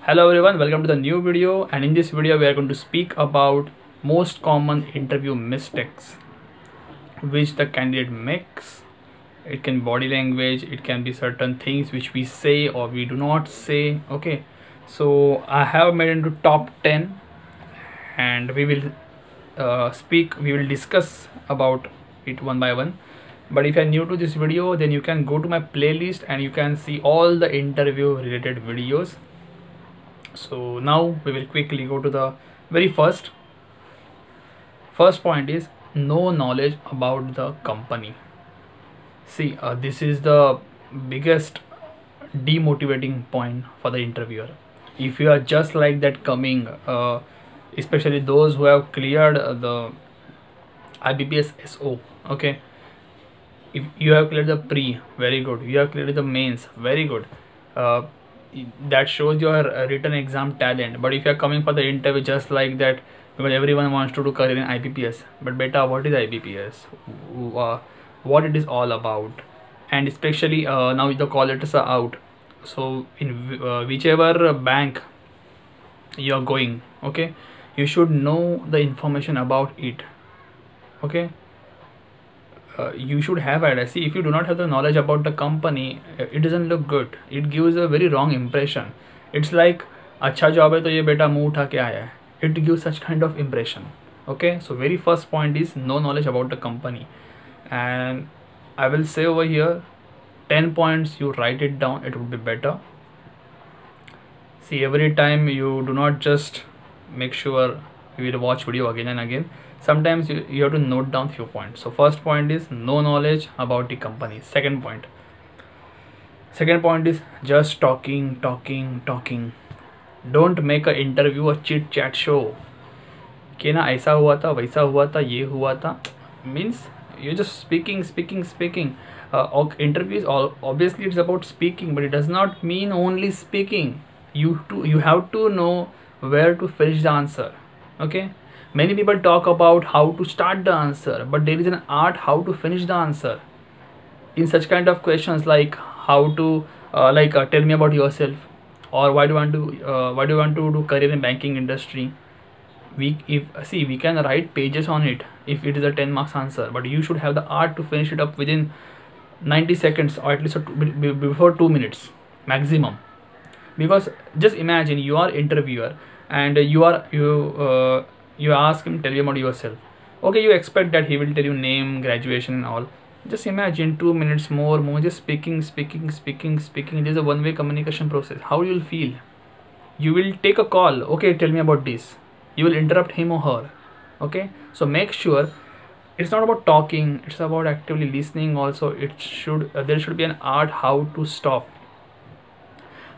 Hello everyone, welcome to the new video, and in this video we are going to speak about most common interview mistakes which the candidate makes. It can be body language, it can be certain things which we say or we do not say. Okay, so I have made into top 10 and we will discuss about it one by one. But if you are new to this video, then you can go to my playlist and you can see all the interview related videos. So now we will quickly go to the very first point is no knowledge about the company. See, this is the biggest demotivating point for the interviewer. If you are just like that coming, especially those who have cleared the IBPS SO, okay, if you have cleared the pre, very good. You have cleared the mains, very good. That shows your written exam talent. But if you are coming for the interview just like that, because everyone wants to do career in IBPS, but beta, what is IBPS? What it is all about? And especially now the call letters are out, so in whichever bank you are going, okay, you should know the information about it. Okay, you should have idea. See, if you do not have the knowledge about the company, it doesn't look good. It gives a very wrong impression. It's like अच्छा job है तो ये बेटा मुंह उठा के आया है. It gives such kind of impression. Okay, so very first point is no knowledge about the company, and I will say over here 10 points. You write it down, it would be better. See, every time you do not just make sure you will watch video again and again. Sometimes you have to note down few points. So first point is no knowledge about the company. Second point is just talking. Don't make an interview a chit chat show कि ना ऐसा हुआ था, वैसा हुआ था, ये हुआ था. Means you're just speaking. Interviews, obviously it's about speaking, but it does not mean only speaking. You have to know where to finish the answer. Okay, many people talk about how to start the answer, but there is an art how to finish the answer. In such kind of questions like how to tell me about yourself, or why do you want to do career in banking industry. We can write pages on it if it is a 10 marks answer, but you should have the art to finish it up within 90 seconds or at least before 2 minutes maximum. Because just imagine you are interviewer and you ask him, tell me about yourself. Okay, you expect that he will tell you name, graduation and all. Just imagine 2 minutes more just speaking. There's a one-way communication process. How you will feel? You will take a call. Okay, tell me about this. You will interrupt him or her. Okay, so make sure it's not about talking, it's about actively listening also. There should be an art how to stop.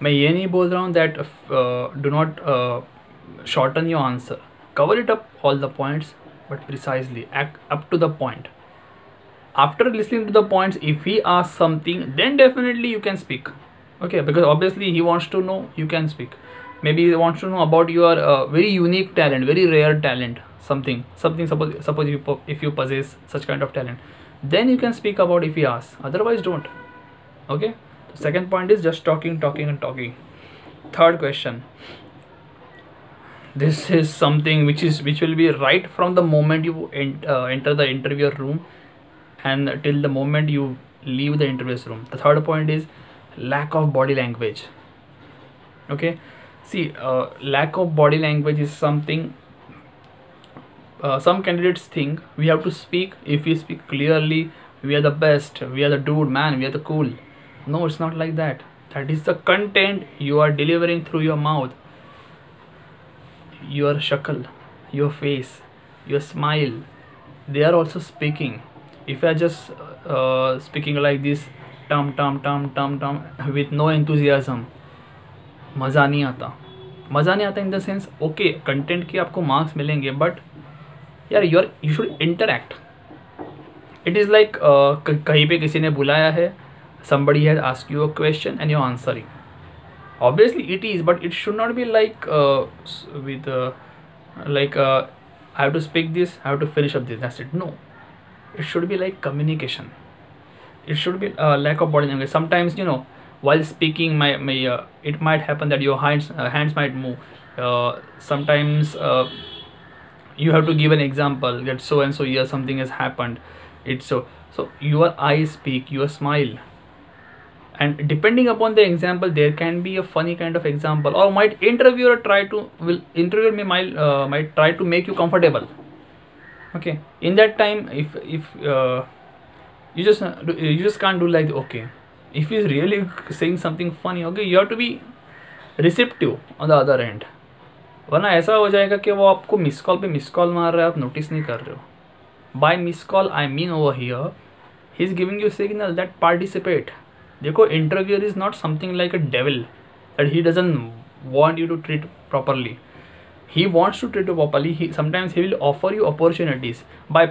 मैं ये नहीं बोल रहा हूँ that do not shorten your answer. Cover it up all the points, but precisely, act up to the point. After listening to the points, if he asks something, then definitely you can speak. Okay, because obviously he wants to know, you can speak. Maybe he wants to know about your very unique talent, very rare talent, something. Suppose if you possess such kind of talent, then you can speak about if he asks. Otherwise, don't. Okay. The second point is just talking. Third question. This is something which will be right from the moment you enter the interview room and till the moment you leave the interview room. The third point is lack of body language. Okay, see, lack of body language is something some candidates think we have to speak. If we speak clearly, we are the best, we are the dude, man, we are the cool. No, it's not like that. That is the content you are delivering through your mouth, your shakal, your face, your smile. They are also speaking. If you are just speaking like this, tum with no enthusiasm, मज़ा नहीं आता in the sense, okay, content के आपको marks मिलेंगे, but यार you should interact. It is like कहीं पे किसी ने बुलाया है, somebody has asked you a question and you're answering. Obviously it is, but it should not be like I have to speak this, I have to finish up this, that's it. No, it should be like communication. It should be lack of body language. Sometimes while speaking, it might happen that your hands might move. Sometimes you have to give an example that so and so year something has happened. It's so your eyes speak, your smile, and depending upon the example, there can be a funny kind of example, or might interviewer might try to make you comfortable. Okay, in that time, if you just can't do like, okay, if he's really saying something funny, okay, you have to be receptive on the other end. वरना ऐसा हो जाएगा कि वो आपको miss call पे miss call मार रहा है, आप नोटिस नहीं कर रहे हो. By miss call I mean over here he is giving you signal that participate. देखो, interviewer is not something like a devil that he doesn't want you to treat properly. He wants to treat you properly. Sometimes he will offer you opportunities by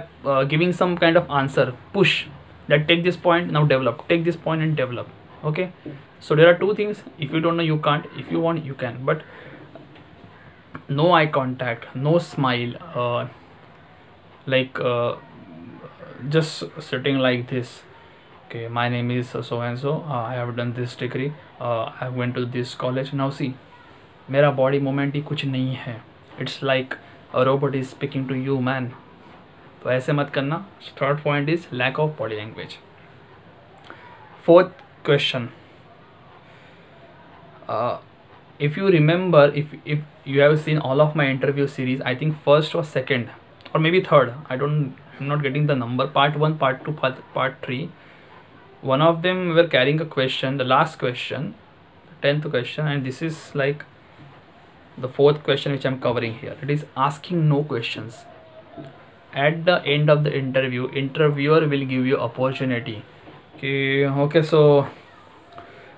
giving some kind of answer, push, that take this point, now develop, take this point and develop. Okay, so there are two things. If you don't know, you can't. If you want, you can. But no eye contact, no smile, just sitting like this. Okay, my name is so and so, I have done this degree, I went to this college. Now see, मेरा body movement ही कुछ नहीं है. It's like a robot is speaking to you man. तो ऐसे मत करना. Third point is lack of body language. Fourth question, if you remember, if you have seen all of my interview series, I think first or second or maybe third, I'm not getting the number, part 1, part 2, part 3, one of them were carrying a question, the last question, 10th question, and this is like the fourth question which I'm covering here. It is asking no questions. At the end of the interview, interviewer will give you opportunity. Okay, so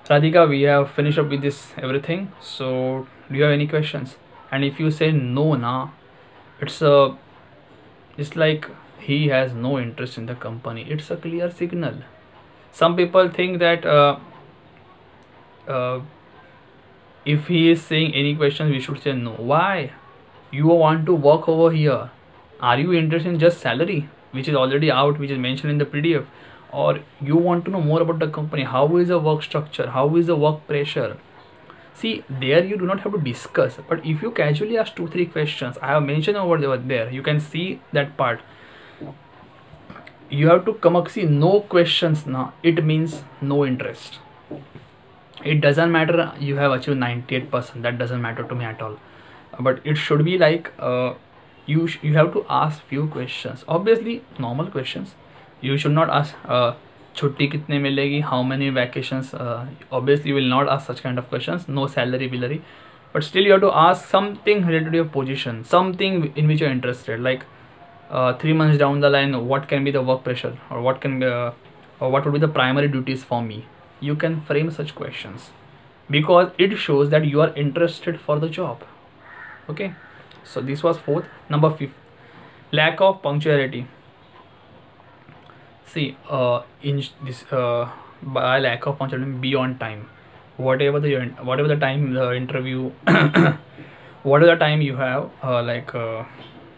Radhika, we have finished up with this everything. So do you have any questions? And if you say no, it's like he has no interest in the company. It's a clear signal. Some people think that if he is saying any questions, we should say no. Why? You want to work over here. Are you interested in just salary, which is already out, which is mentioned in the PDF? Or you want to know more about the company? How is the work structure? How is the work pressure? See, there you do not have to discuss. But if you casually ask 2-3 questions, I have mentioned over there, you can see that part. You have to come up, see, no questions now. It means no interest. It doesn't matter you have achieved 98%. That doesn't matter to me at all. But it should be like you have to ask few questions. Obviously, normal questions. You should not ask छुट्टी कितने मिलेगी, how many vacations. Obviously you will not ask such kind of questions. No salary, but still you have to ask something related to your position, something in which you are interested. Like 3 months down the line, what can be the work pressure, or what can be, or what would be the primary duties for me. You can frame such questions because it shows that you are interested for the job. Okay, so this was fourth. Number 5, lack of punctuality. See, in this by lack of punctuality, be on time. Whatever the time the interview, whatever the time you have,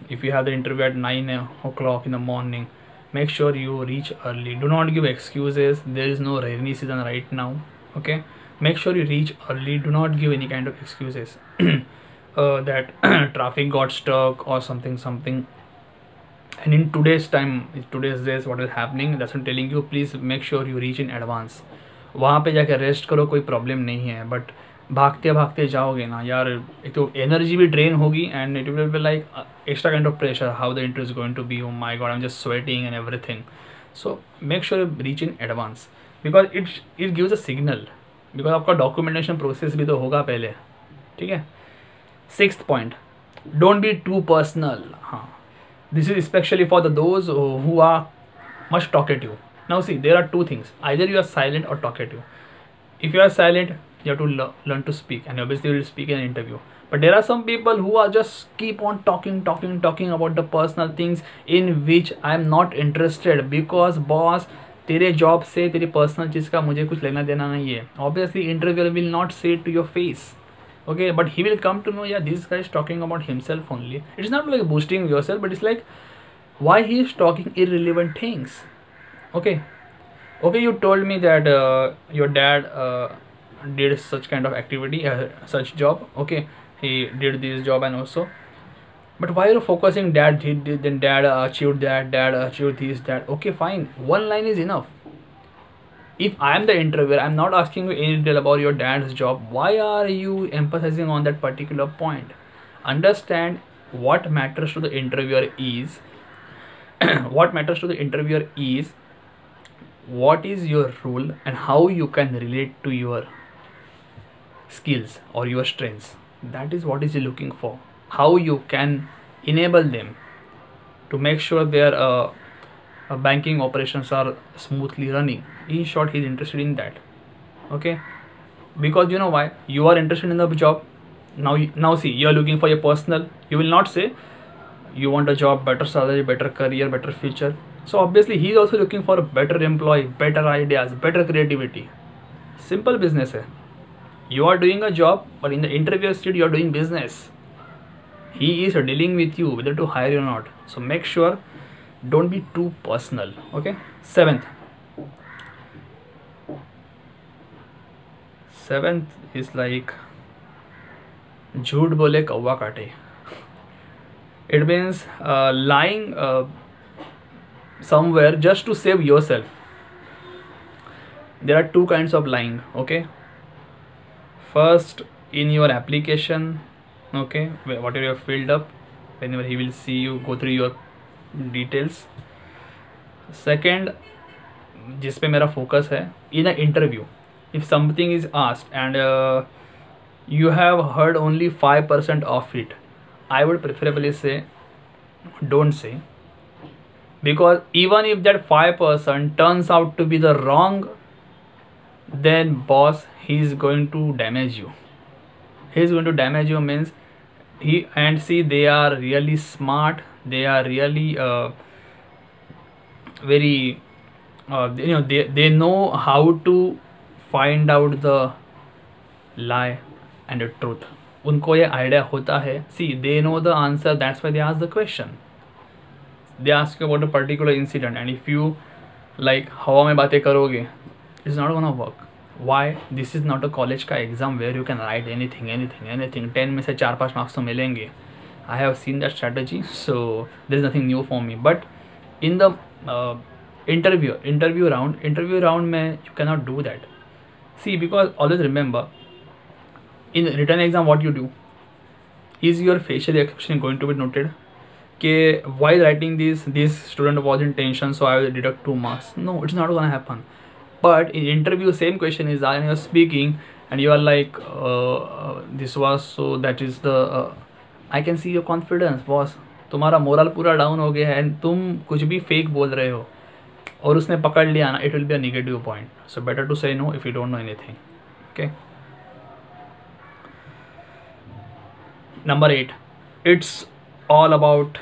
if you have the interview at 9 o'clock in the morning, make sure you reach early. Do not give excuses. There is no rainy season right now. Okay, make sure you reach early. Do not give any kind of excuses that traffic got stuck or something. And in today's days, what is happening, that's what I'm telling you. Please make sure you reach in advance. वहाँ पे जाके rest करो, कोई problem नहीं है. But भागते भागते जाओगे ना यार, एक तो एनर्जी भी ड्रेन होगी, and it will be like extra kind of pressure. How the interview is going to be. Oh my God, I am just sweating and everything. So make sure you reach in advance because it gives a signal. Because आपका documentation process भी तो होगा पहले. ठीक है. 6th point, don't be too personal. हाँ, this is especially for those who are much talkative. Now see, there are two things. Either you are silent or talkative. If you are silent, you have to learn to speak, and obviously you will speak in an interview. But there are some people who are just keep on talking about the personal things in which I am not interested, because boss, तेरे job से तेरी personal चीज़ का मुझे कुछ लेना देना नहीं है. Obviously interviewer will not say it to your face. Okay, but he will come to know, yeah, this guy is talking about himself only. It's not like boosting yourself, but it's like why he is talking irrelevant things. Okay, you told me that your dad did such kind of activity, such job. Okay, he did this job and also. But why are you focusing? Dad did this, then dad achieved that, dad achieved this, that. Okay, fine. One line is enough. If I am the interviewer, I'm not asking you any detail about your dad's job. Why are you emphasizing on that particular point? Understand what matters to the interviewer is what matters to the interviewer is what is your role and how you can relate to your skills or your strengths. That is what is he looking for. How you can enable them to make sure their banking operations are smoothly running. In short, he's interested in that. Okay, because you know why you are interested in the job. Now see, you are looking for your personal. You will not say you want a job, better salary, better career, better future. So obviously he is also looking for a better employee, better ideas, better creativity. Simple business hai. You are doing a job, but in the interview stage you are doing business. He is dealing with you whether to hire you or not. So make sure don't be too personal. Okay. Seventh is like झूठ बोले कौवा काटे. It means lying somewhere just to save yourself. There are two kinds of lying. Okay, first in your application, okay, whatever you have filled up, whenever he will see you go through your details. Second, जिस पे मेरा focus है, in an interview, if something is asked and you have heard only 5% of it, I would preferably say don't say, because even if that 5% turns out to be the wrong, then boss, he is going to damage you. He is going to damage you means see, they are really smart, they are really very they know how to find out the lie and the truth. उनको ये idea होता है. See, they know the answer, that's why they ask the question. They ask you about a particular incident, and if you like हवा में बातें करोगे, it's not gonna work. Why? This is not a college का exam where you can write anything. 10 में से 4-5 marks तो मिलेंगे. I have seen that strategy, so there is nothing new for me. But in the interview round में you cannot do that. See, because always remember, in written exam what you do, is your facial expression going to be noted? Okay, while writing this student was in tension, so I will deduct 2 marks. No, it's not gonna happen. But in interview, same question is and you're speaking and you are like this was, so that is the I can see your confidence, boss. तुम्हारा moral पूरा down हो गया है and तुम कुछ भी fake बोल रहे हो और उसने पकड़ लिया ना, it will be a negative point. So better to say no if you don't know anything. Okay. Number 8, it's all about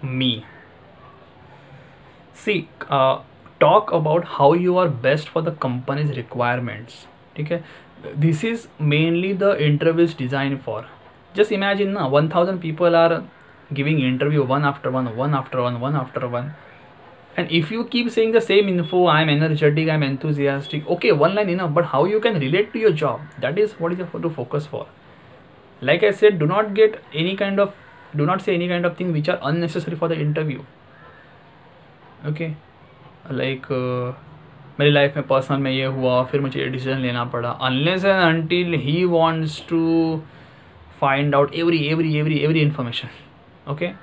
me. See, talk about how you are best for the company's requirements. Okay, this is mainly the interview is designed for. Just imagine now 1000 people are giving interview one after one, and if you keep saying the same info, I'm energetic, I'm enthusiastic, okay, one line enough, but how you can relate to your job, that is what is you have to focus for. Like I said, do not say any kind of thing which are unnecessary for the interview. Okay, like मेरी life में personal में ये हुआ, फिर मुझे ये decision लेना पड़ा. Unless and until he wants to find out every information. Okay,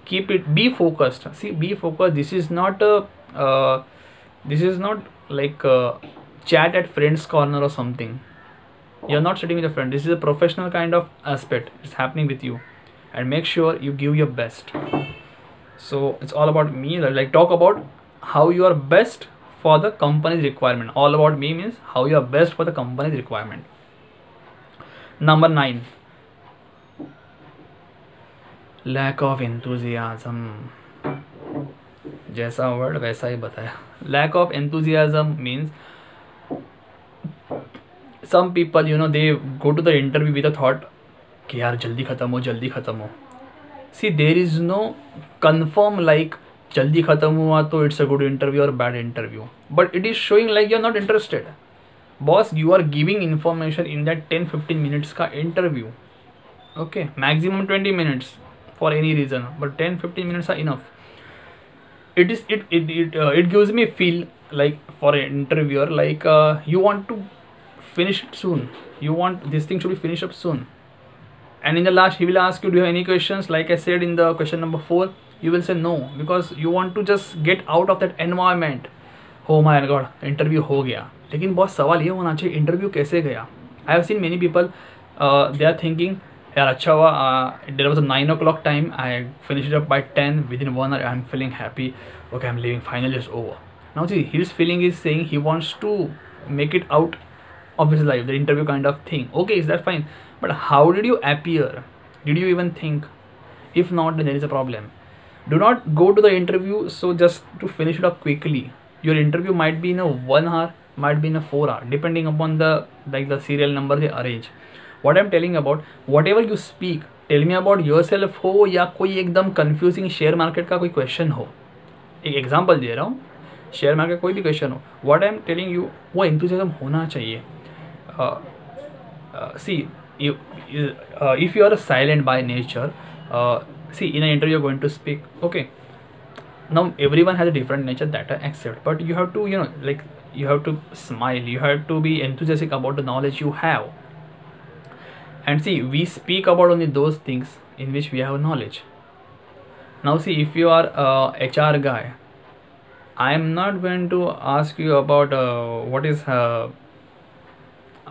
keep it, be focused. See, be focused. This is not like a chat at friends corner or something. You're not sitting with a friend. This is a professional kind of aspect. It's happening with you, and make sure you give your best. So it's all about me. Like, talk about how you are best for the company's requirement. All about me means how you are best for the company's requirement. Number 9, lack of enthusiasm. जैसा word वैसा ही बताया. Lack of enthusiasm means some people, they go to the interview with a thought कि यार जल्दी ख़त्म हो. See, there is no confirm like जल्दी ख़त्म हुआ तो it's a good interview or bad interview, but it is showing like you're not interested. Boss you are giving information in that 10-15 minutes का interview. Okay, maximum 20 minutes for any reason, but 10-15 minutes are enough. It gives me feel like for an interviewer, like you want to finish it soon, you want this thing should be finished up soon, and in the last he will ask you, do you have any questions? Like I said in the question number 4, you will say no, because you want to just get out of that environment. Oh my god, interview हो गया, लेकिन बहुत सवाल ये होना चाहिए interview कैसे गया. I have seen many people, they are thinking यार अच्छा हुआ, there was a 9 o'clock time, I finished it up by 10, within 1 hour I'm feeling happy, okay I'm leaving, finally it's over. Now see, his feeling is saying he wants to make it out of his life, the interview kind of thing. Okay, is that fine, but how did you appear? Did you even think? If not, then there is a problem. Do not go to the interview so just to finish it up quickly. Your interview might be in a 1 hour, might be in a 4 hour, depending upon the serial number they arrange. What I'm telling about, whatever you speak, tell me about yourself हो या कोई एकदम confusing share market का कोई question हो. एक example दे रहा हूँ, शेयर मार्केट कोई भी क्वेश्चन हो, what I'm telling you वो enthusiasm होना चाहिए. See, if you are a silent by nature, see in an interview you're going to speak, okay, now everyone has a different nature, that I accept, but you have to, like you have to smile, you have to be enthusiastic about the knowledge you have. And see, we speak about only those things in which we have knowledge. Now see, if you are a HR guy, I am not going to ask you about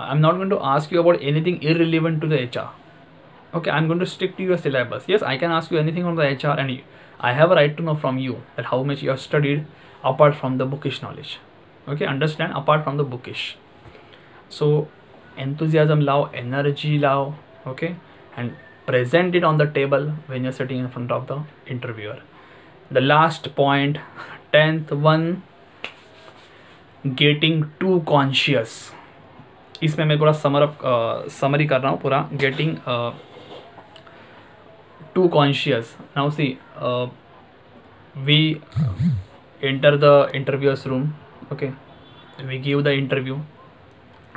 I'm not going to ask you about anything irrelevant to the HR. Okay, I'm going to stick to your syllabus. Yes, I can ask you anything from the HR, and I have a right to know from you that how much you have studied apart from the bookish knowledge. Okay, understand, apart from the bookish. So enthusiasm lao, energy lao, okay, and present it on the table when you're sitting in front of the interviewer. The last point, 10th one, getting too conscious. इसमें मैं पूरा summary कर रहा हूँ पूरा. Getting too conscious. Now see, we enter the interviewer's room, okay, we give the interview,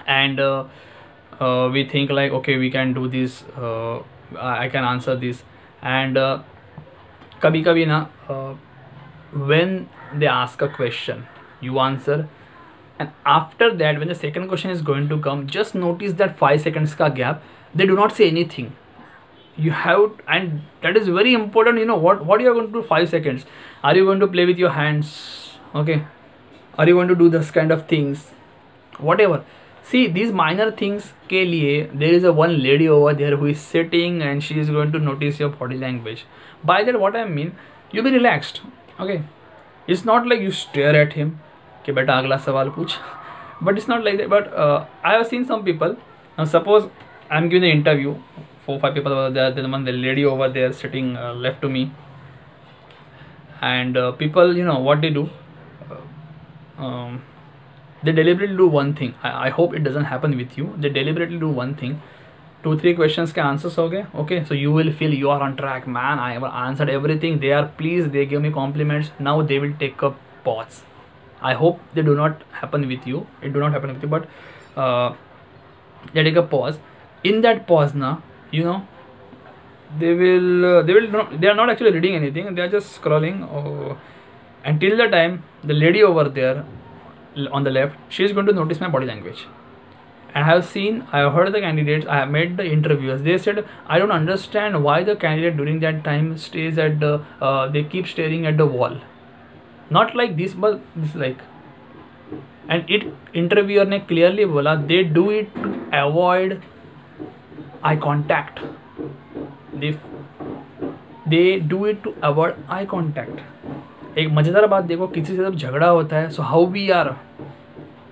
and we think like, okay, we can do this, I can answer this, and kabhi kabhi na, when they ask a question, you answer, and after that when the second question is going to come, just notice that 5 seconds ka gap, they do not say anything. You have, and that is very important. What you are going to do 5 seconds? Are you going to play with your hands? Okay, are you going to do this kind of things? Whatever. See, these minor things ke liye, there is a one lady over there who is sitting, and she is going to notice your body language. By that, what I mean, you be relaxed. Okay, it's not like you stare at him कि बेटा अगला सवाल पूछ, but it's not like that. But I have seen some people. Now suppose I'm giving an interview, 4-5 people over there, the lady over there sitting left to me, and people, what they do, they deliberately do one thing. I hope it doesn't happen with you. They deliberately do one thing. 2-3 questions के answers हो गए, okay, so you will feel you are on track, man, I have answered everything, they are pleased, they give me compliments. Now they will take a pause. I hope they do not happen with you, it do not happen with you, but they take a pause. In that pause now, they are not actually reading anything, they are just scrolling, until the time the lady over there on the left, she is going to notice my body language. I have heard the candidates, I have met the interviewers, they said, I don't understand why the candidate during that time stays at the they keep staring at the wall. Not like this, but this like, and interviewer ने clearly बोला, they do it to avoid eye contact. They do it to avoid eye contact. एक मज़ेदार बात देखो, किसी से जब झगड़ा होता है, so how we are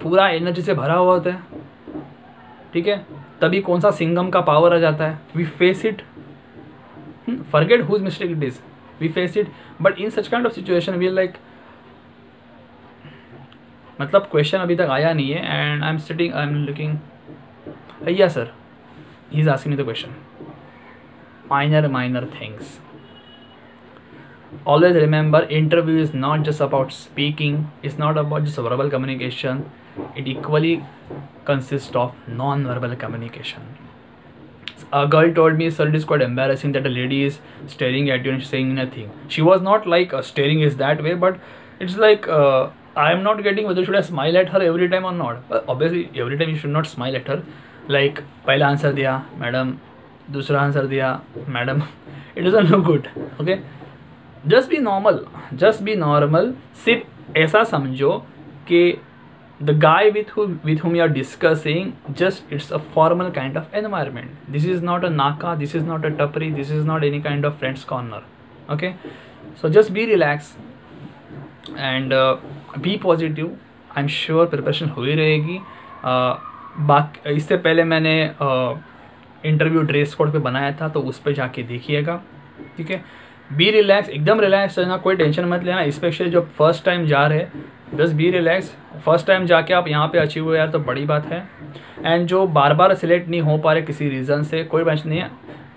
पूरा एनर्जी से भरा हुआ होता है, ठीक है, तभी कौन सा सिंघम का पावर आ जाता है, we face it, forget whose mistake it is, we face it. But in such kind of situation we are like, मतलब क्वेश्चन अभी तक आया नहीं है, and I'm sitting, I'm looking, yeah sir, he's asking me the question, minor things. Always remember, interview is not just about speaking, it's not about just verbal communication, it equally consists of non-verbal communication. A girl told me, sir, it is quite embarrassing that a lady is staring at you and saying nothing. She was not like staring is that way, but it's like I am not getting whether should I smile at her every time or not. But obviously every time you should not smile at her. Like पहला answer दिया madam, दूसरा answer दिया madam, it doesn't look good. Okay, just be normal, just be normal. सिर्फ ऐसा समझो कि the guy with whom you are discussing, just it's a formal kind of environment. This is not a naka, this is not a tapri, this is not any kind of friends corner. Okay, so just be relaxed and be positive. I'm sure preparation हो ही रहेगी. बाकी इससे पहले मैंने interview dress code पे बनाया था, तो उस पर जाके देखिएगा. ठीक है, बी रिलैक्स, एकदम रिलैक्स रहना, कोई टेंशन मत लेना. स्पेशली जो फर्स्ट टाइम जा रहे हैं, बस बी रिलैक्स. फर्स्ट टाइम जाके आप यहाँ पे अचीव हुए यार तो बड़ी बात है. एंड जो बार बार सिलेक्ट नहीं हो पा रहे किसी रीज़न से, कोई टेंशन नहीं है.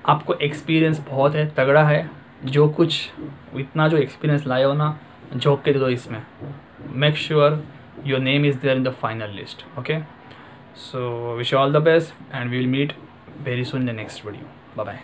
आपको एक्सपीरियंस बहुत है, तगड़ा है. जो कुछ इतना जो एक्सपीरियंस लाए हो ना, झोंक के दे दो इसमें. Make sure your name is there in the final list. Okay, so wish you all the best and we will meet very soon in the next video. Bye bye.